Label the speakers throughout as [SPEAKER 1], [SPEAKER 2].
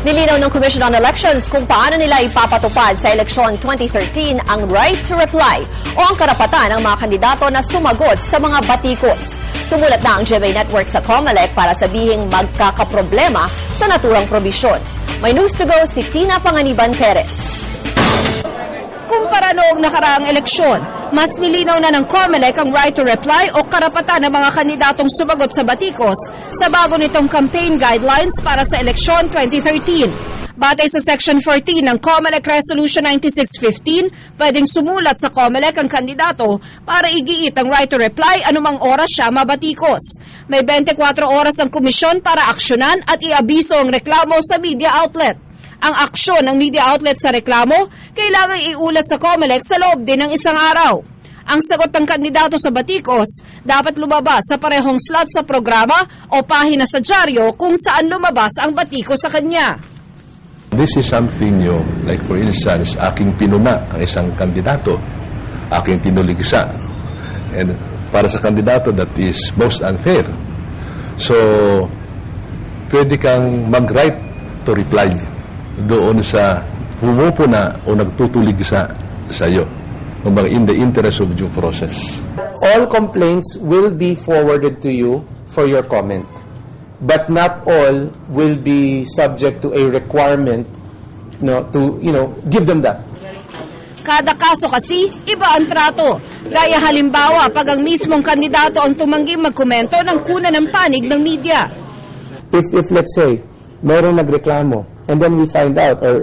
[SPEAKER 1] Nilinaw ng Commission on Elections kung paano nila ipapatupad sa eleksyon 2013 ang right to reply o ang karapatan ng mga kandidato na sumagot sa mga batikos. Sumulat na ang GMA Network sa COMELEC para sabihing magkakaproblema sa naturang probisyon. May news to go si Tina Panganiban Perez.
[SPEAKER 2] Kumpara noong nakaraang eleksyon, mas nilinaw na ng COMELEC ang right to reply o karapatan ng mga kandidatong sumagot sa batikos sa bago nitong campaign guidelines para sa eleksyon 2013. Batay sa Section 14 ng COMELEC Resolution 9615, pwedeng sumulat sa COMELEC ang kandidato para igiit ang right to reply anumang oras siya mabatikos. May 24 oras ang komisyon para aksyonan at iabiso ang reklamo sa media outlet. Ang aksyon ng media outlet sa reklamo, kailangan iulat sa COMELEC sa loob din ng isang araw. Ang sagot ng kandidato sa batikos, dapat lumabas sa parehong slot sa programa o pahina sa dyaryo kung saan lumabas ang batikos sa kanya.
[SPEAKER 3] This is something new, like for instance, aking pinuna ang isang kandidato, aking tinuligsa. And para sa kandidato, that is most unfair. So, pwede kang mag-right to reply doon sa humupuna o nagtutulig sa iyo, in the interest of due process.
[SPEAKER 4] All complaints will be forwarded to you for your comment, but not all will be subject to a requirement to give them that.
[SPEAKER 2] Kada kaso kasi, iba ang trato. Gaya halimbawa, pag ang mismong kandidato ang tumangging magkomento ng kuna ng panig ng media.
[SPEAKER 4] If let's say, mayroong nagreklamo, and then we find out or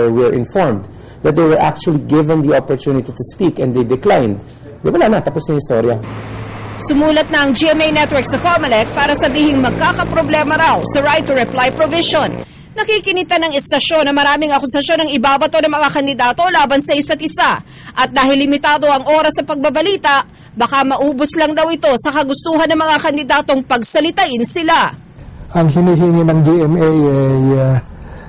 [SPEAKER 4] we're informed that they were actually given the opportunity to speak and they declined, wala na, tapos na yung istorya.
[SPEAKER 2] Sumulat na ang GMA Network sa COMELEC para sabihing magkakaproblema raw sa right to reply provision. Nakikinita ng istasyon na maraming akusasyon ang ibabato ng mga kandidato laban sa isa't isa. At dahil limitado ang oras sa pagbabalita, baka maubos lang daw ito sa kagustuhan ng mga kandidatong pagsalitain sila.
[SPEAKER 5] Ang hinihingi ng GMA ay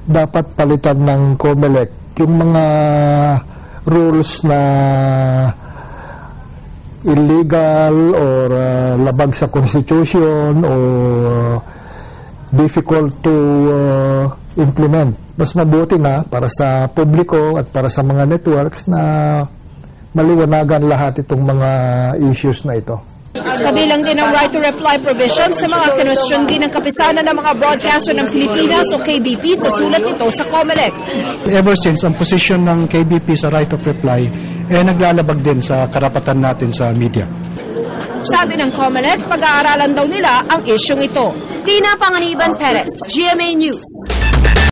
[SPEAKER 5] dapat palitan ng COMELEC yung mga rules na illegal or labag sa Constitution or difficult to implement. Mas mabuti na para sa publiko at para sa mga networks na maliwanagan lahat itong mga issues na ito.
[SPEAKER 2] Kabilang din ang right to reply provision sa mga kinwestiyon din ng kapisanan ng mga broadcaster ng Pilipinas o KBP sa sulat nito sa COMELEC.
[SPEAKER 6] Ever since, ang posisyon ng KBP sa right of reply naglalabag din sa karapatan natin sa media.
[SPEAKER 2] Sabi ng COMELEC, pag-aaralan daw nila ang isyong ito. Tina Panganiban Perez, GMA News.